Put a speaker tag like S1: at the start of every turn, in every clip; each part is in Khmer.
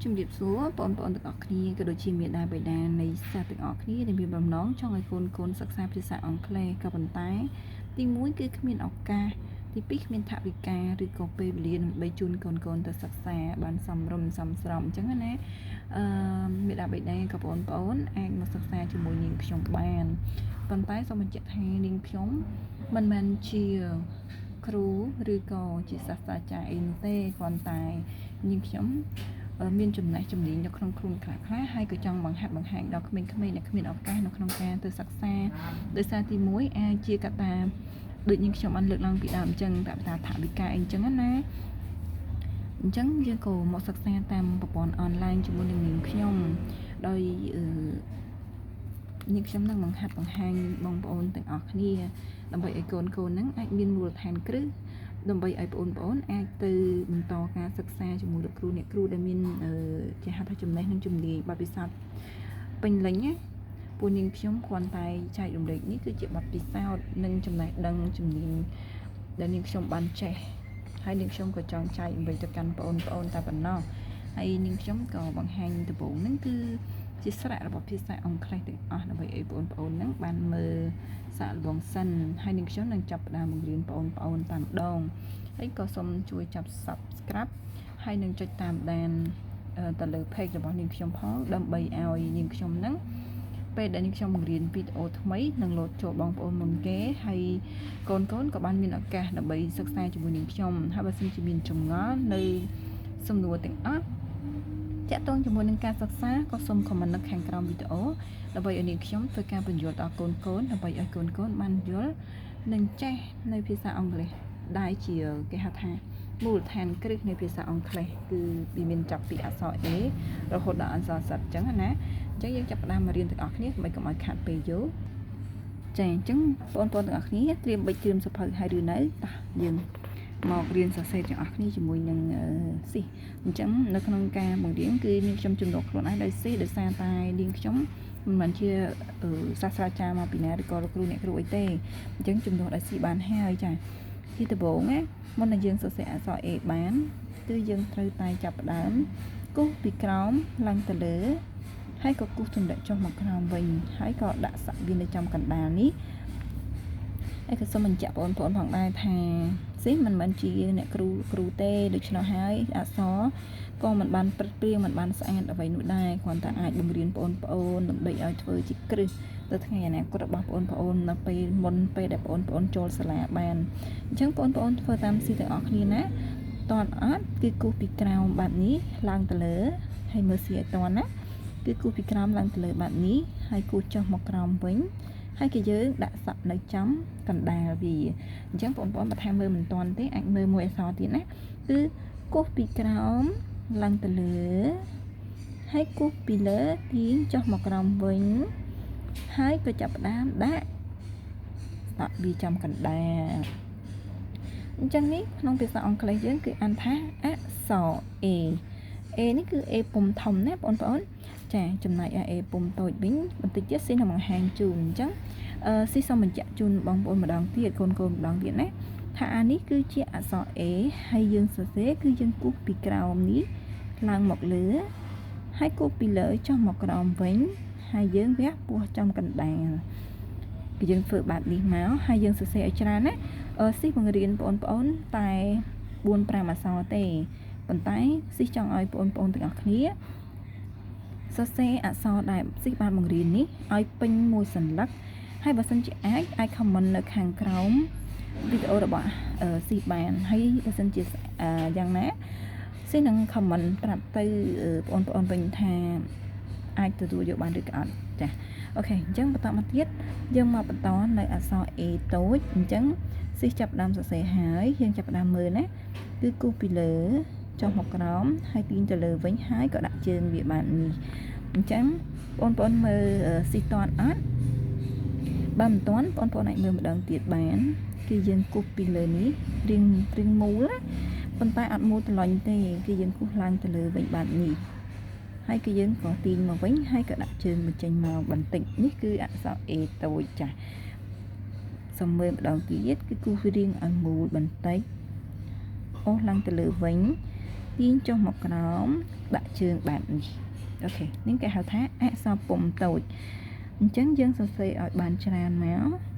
S1: ជំរាបសួរបងប្អូនទាំងអស់គ្នាក៏ដូចជាមេដាបេដានៃសាស្ត្រទាំងអស់គ្នាដែលមានបំណងចង់ឲ្យកូនសិក្សាភាសាអង់គ្លេសក៏ប៉ុន្តែទី1គឺគ្មានឱកាសទី2គ្មានថវិកាឬក៏ពេលវេលាដើម្បីជូនកូនទៅសិក្សាបានសមរម្យសមស្របអញ្ចឹងណាមេដាបេដាក៏បងប្អូនអាចមកសិក្សាជាមួយនាងខ្ញុំបានប៉ុន្តែសូមបញ្ជាក់ថានាងខ្ញុំមិនមែនជាគ្រូឬក៏ជាសាស្ត្រាចារ្យអីនោះទេគ្រាន់តែនាងខ្ញុំមានចំណេះជំនាញនៅក្នុងខ្លួនខ្លះៗហើយក៏ចង់បង្ហាត់បង្ហាញដល់ក្មេងៗដែលគ្មានឱកាសនៅក្នុងការទៅសិក្សាដោយសារទី1អាចជាកត្តាដូចនាងខ្ញុំបានលើកឡើងពីដើមអញ្ចឹងកត្តាថវិកាអីអញ្ចឹងណាអញ្ចឹងយើងក៏មកសិក្សាតាមប្រព័ន្ធអនឡាញជាមួយនឹងនាងខ្ញុំដោយនាងខ្ញុំនឹងបង្ហាត់បង្ហាញបងប្អូនទាំងអស់គ្នាដើម្បីឲ្យកូនហ្នឹងអាចមានមូលដ្ឋានគ្រឹះដើម្បីឲ្យបងប្អូនអាចទៅបន្តការសិក្សាជាមួយលោកគ្រូអ្នកគ្រូដែលមានគេហៅថាចំណេះនិងជំនាញបទពិសោធន៍ពេញលេញណាពួកនាងខ្ញុំគ្រាន់តែចែករំលែកនេះគឺជាបទពិសោធន៍និងចំណេះដឹងជំនាញដែលនាងខ្ញុំបានចេះហើយនាងខ្ញុំក៏ចង់ចែករំលែកទៅកាន់បងប្អូនតែប៉ុណ្ណោះហើយនាងខ្ញុំក៏បង្ហាញដំបូងហ្នឹងគឺជាស្រៈរបស់ភាសាអង់គ្លេសទាំងអស់ដើម្បីឲ្យបងប្អូនហ្នឹងបានមើលសាកល្បងសិនហើយនាងខ្ញុំនឹងចាប់ផ្ដើមបង្រៀនបងប្អូនតាមម្ដងហើយក៏សូមជួយចាប់ Subscribe ហើយនឹងចុចតាមដានទៅលើ page របស់នាងខ្ញុំផងដើម្បីឲ្យនាងខ្ញុំហ្នឹងពេលដែលនាងខ្ញុំបង្រៀនវីដេអូថ្មីនឹងលោតចូលបងប្អូនមុនគេហើយកូនក៏បានមានឱកាសដើម្បីសិក្សាជាមួយនាងខ្ញុំហើយបើសិនជាមានចម្ងល់នៅសំណួរទាំងអស់តាក់ទងជាមួយនឹងការសិក្សាក៏សូម comment នៅខាងក្រោមវីដេអូដើម្បីឲ្យនាងខ្ញុំធ្វើការបញ្យល់ដល់កូនដើម្បីឲ្យកូនបានយល់និងចេះនៅភាសាអង់គ្លេសដែលជាគេហៅថាមូលដ្ឋានគ្រឹះនៃភាសាអង់គ្លេសគឺវាមានចាប់ពីអក្សរ A រហូតដល់អក្សរ Z អញ្ចឹងណាអញ្ចឹងយើងចាប់ផ្ដើមមករៀនទាំងអស់គ្នាដើម្បីកុំឲ្យខាតពេលយូរចាអញ្ចឹងបងប្អូនទាំងអស់គ្នាត្រៀមបិចត្រៀមសភៅហើយឬនៅយើងមករៀនសរសេរទាំងអស់គ្នាជាមួយនឹងស៊ីអញ្ចឹងនៅក្នុងការបង្រៀនគឺនាងខ្ញុំជំនួសខ្លួនឯងដោយស៊ីដោយសារតែនាងខ្ញុំមិនមែនជាសាស្ត្រាចារ្យមកពីណាឬក៏លោកគ្រូអ្នកគ្រូអីទេអញ្ចឹងជំនួសដោយស៊ីបានហើយចាទីដំបូងណាមុននឹងយើងសរសេរអក្សរ A បានគឺយើងត្រូវតែចាប់ផ្ដើមគូសពីក្រោមឡើងទៅលើហើយក៏គូសទម្លាក់ចុះមកក្រោមវិញហើយក៏ដាក់សាក់វានៅចំកណ្ដាលនេះហើយក៏សូមបញ្ជាក់បងប្អូនផងដែរថាស៊ីមិនមែនជាអ្នកគ្រូទេដូច្នោះហើយអក្សរក៏មិនបានព្រឹកព្រៀងមិនបានស្អាតអ្វីនោះដែរគ្រាន់តែអាចបង្រៀនបងប្អូនដើម្បីឲ្យធ្វើជាគ្រឹះទៅថ្ងៃអនាគតរបស់បងប្អូននៅពេលមុនពេលដែលបងប្អូនចូលសាលាបានអញ្ចឹងបងប្អូនធ្វើតាមស៊ីទាំងអស់គ្នាណាតន់អត់គឺគូសពីក្រោមបាត់នេះឡើងទៅលើហើយមើលស៊ីឲ្យតន់ណាគឺគូសពីក្រោមឡើងទៅលើបាត់នេះហើយគូសចុះមកក្រោមវិញហើយគេយើងដាក់សក់នៅចំកណ្ដាលវាអញ្ចឹងបងប្អូនបើថាមើលមិនទាន់ទេអាចមើលមួយអក្សរទៀតណាគឺគូសពីក្រោមឡើងទៅលើហើយគូសពីលើទាញចុះមកក្រោមវិញហើយក៏ចាប់ផ្ដើមដាក់វាចំកណ្ដាលអញ្ចឹងនេះក្នុងភាសាអង់គ្លេសយើងគឺអានថាអក្សរ A នេះគឺ A ពុំធំណាបងប្អូនចាចំណែក A ពុំតូចវិញបន្តិចទៀតស៊ីនឹងបង្ហាញជូនអញ្ចឹងស៊ីសូមបញ្ជាក់ជូនបងប្អូនម្ដងទៀតកូនម្ដងទៀតណាថាអានេះគឺជាអក្សរ A ហើយយើងសរសេរគឺយើងគូសពីក្រោមនេះឡើងមកលើហើយគូសពីលើចុះមកក្រោមវិញហើយយើងវះពោះចំកណ្ដាលគឺយើងធ្វើបែបនេះមកហើយយើងសរសេរឲ្យច្រើនណាស៊ីបង្រៀនបងប្អូនតែ4-5អក្សរទេប៉ុន្តែស៊ីចង់ឲ្យបងប្អូនទាំងអស់គ្នាសរសេរអក្សរដែលស៊ីបានបង្រៀននេះឲ្យពេញមួយសន្លឹកហើយបើសិនជាអាច comment នៅខាងក្រោមវីដេអូរបស់ស៊ីបានហើយបើសិនជាយ៉ាងណាស៊ីនឹង comment ប្រាប់ទៅបងប្អូនវិញថាអាចទទួលយកបានឬក៏អត់ចាអូខេអញ្ចឹងបន្តមកទៀតយើងមកបន្តនៅអក្សរ A តូចអញ្ចឹងស៊ីចាប់ដើមសរសេរហើយយើងចាប់ដើមមើលណាគឺគូសពីលើចុះមកក្រោមហើយទាញទៅលើវិញហើយក៏ដាក់ជើងវាបាននេះអញ្ចឹងបងប្អូនមើលស៊ីតន់អត់បើមិនតន់បងប្អូនអាចមើលម្ដងទៀតបានគឺយើងគូសពីលើនេះរៀងមូលណាប៉ុន្តែអត់មូលត្រឡញ់ទេគឺយើងគូសឡើងទៅលើវិញបាននេះហើយគឺយើងក៏ទាញមកវិញហើយក៏ដាក់ជើងបញ្ចេញមកបន្តិចនេះគឺអក្សរ A តូចចាស់សូមមើលម្ដងទៀតគឺគូសរៀងឲ្យមូលបន្តិចអូសឡើងទៅលើវិញទាញចុះមកក្រោម ដាក់ជើងបែបនេះអូខេនេះគេហៅថាអក្សរពុំតូចអញ្ចឹងយើងសរសេរឲ្យបានច្រើនមក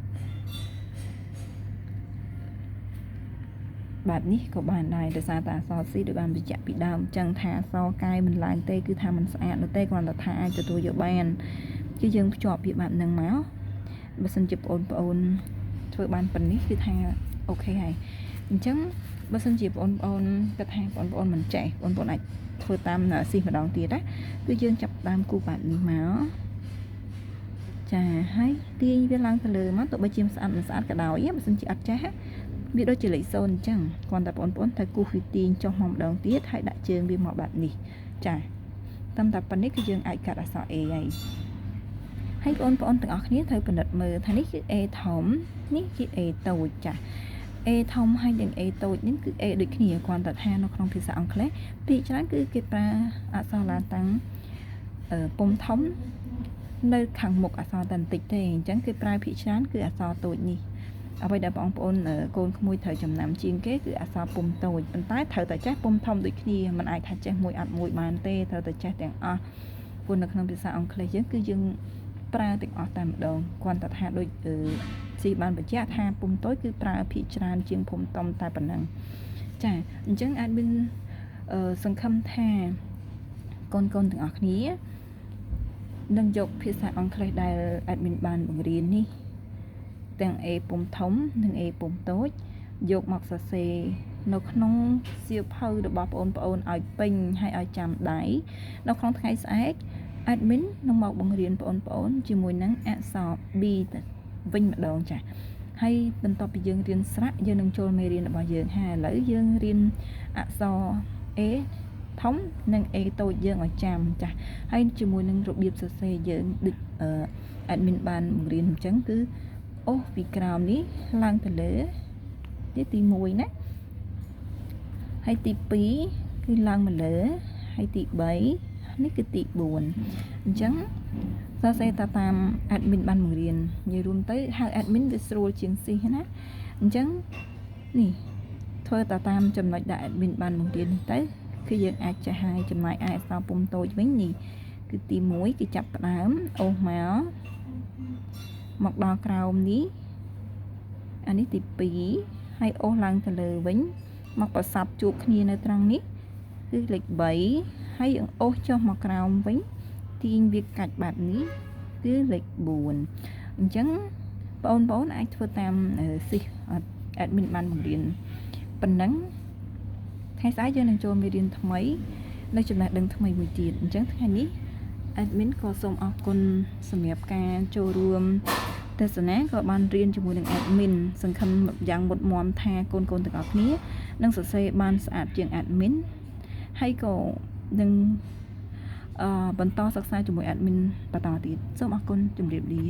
S1: បែបនេះក៏បានដែរដោយសារតែអក្សរ C ដូចបានបញ្ជាក់ពីដើមអញ្ចឹងថាអក្សរកាយមិនឡើងទេគឺថាมันស្អាតនោះទេគ្រាន់តែថាអាចទទួលយកបានគឺយើងភ្ជាប់វាបែបហ្នឹងមកបើសិនជាបងប្អូនធ្វើបានប៉ុណ្នេះគឺថាអូខេហើយអញ្ចឹងបើសិនជាបងប្អូនគាត់ថាបងប្អូនមិនចេះបងប្អូនអាចធ្វើតាមស៊ីម្ដងទៀតណាគឺយើងចាប់ដើមគូបែបនេះមកចាហើយទាញវាឡើងទៅលើមកទោះបីជាស្អាតមិនស្អាតក៏ដោយបើសិនជាអត់ចេះវាដូចជាលេខ0អញ្ចឹងគ្រាន់តែបងប្អូនត្រូវគូសវាទាញចុះមកម្ដងទៀតហើយដាក់ជើងវាមកបែបនេះចាតាមតែប៉ុណ្នេះគឺយើងអាចកាត់អក្សរ A ហើយបងប្អូនទាំងអស់គ្នាត្រូវពិនិត្យមើលថានេះគឺ A ធំនេះគឺ A តូចចា A ធំហើយនិង A តូចនេះគឺ A ដូចគ្នាគ្រាន់តែថានៅក្នុងភាសាអង់គ្លេសពីច្រើនគឺគេប្រើអក្សរឡាតាំងពុំធំនៅខាងមុខអក្សរតែបន្តិចទេអញ្ចឹងគេប្រើភាគច្រើនគឺអក្សរតូចនេះអ្វីដែលបងប្អូនកូនក្មួយត្រូវចំណាំជាងគេគឺអក្សរពុំតូចប៉ុន្តែត្រូវតែចេះពុំធំដូចគ្នាមិនអាចថាចេះមួយអត់មួយបានទេត្រូវតែចេះទាំងអស់ព្រោះនៅក្នុងភាសាអង់គ្លេសយើងគឺយើងប្រើទាំងអស់តែម្ដងគ្រាន់តែថាដូចស៊ីបានបញ្ជាក់ថាពុំតូចគឺប្រើភាគច្រើនជាងពុំធំតែប៉ុណ្ណឹងចាអញ្ចឹងអាចមានសង្ឃឹមថាកូនទាំងអស់គ្នានឹងយកភាសាអង់គ្លេសដែល admin បានបង្រៀននេះទាំង A ពុំធំនិង A ពុំតូចយកមកសរសេរនៅក្នុងសៀវភៅរបស់បងប្អូនឲ្យពេញហើយឲ្យចាំដៃនៅក្នុងថ្ងៃស្អែក admin នឹងមកបង្រៀនបងប្អូនជាមួយនឹងអក្សរ B វិញម្ដងចាហើយបន្ទាប់ពីយើងរៀនស្រៈយើងនឹងចូលមេរៀនរបស់យើងហើយឥឡូវយើងរៀនអក្សរ A ធំនិង A តូចយើងឲ្យចាំចាហើយជាមួយនឹងរបៀបសរសេរយើងដូច admin បានបង្រៀនអញ្ចឹងគឺអូសពីក្រោមនេះឡើងទៅលើនេះទី1ណាហើយទី2គឺឡើងមកលើហើយទី3នេះគឺទី4អញ្ចឹងសរសេរតាម admin បានបង្រៀននិយាយរួមទៅហៅ admin វាស្រួលជាងស៊ីណាអញ្ចឹងនេះធ្វើតាមចំណុចដែល admin បានបង្រៀននេះទៅគឺយើងអាចចេះហើយចំណែកឯអក្សរពុំតូចវិញនេះគឺទី1គឺចាប់ផ្ដើមអូសមកដល់ក្រោមនេះអានេះទី2ហើយអូសឡើងទៅលើវិញមកប្រសពជួបគ្នានៅត្រង់នេះគឺលេខ3ហើយអូសចុះមកក្រោមវិញទាញវាកាច់បែបនេះគឺលេខ4អញ្ចឹងបងប្អូនអាចធ្វើតាមស៊ី admin បានបង្រៀនប៉ុណ្ណឹងថ្ងៃស្អែកយើងនឹងចូលមេរៀនថ្មីនៅចំណេះដឹងថ្មីមួយទៀតអញ្ចឹងថ្ងៃនេះ admin ក៏សូមអរគុណសម្រាប់ការចូលរួមទស្សនាក៏បានរៀនជាមួយនឹង admin សង្ឃឹមយ៉ាងមុតមមថាកូនទាំងអស់គ្នានឹងសរសេរបានស្អាតជាង admin ហើយក៏នឹងបន្តសិក្សាជាមួយ admin បន្តទៀតសូមអរគុណជម្រាបលា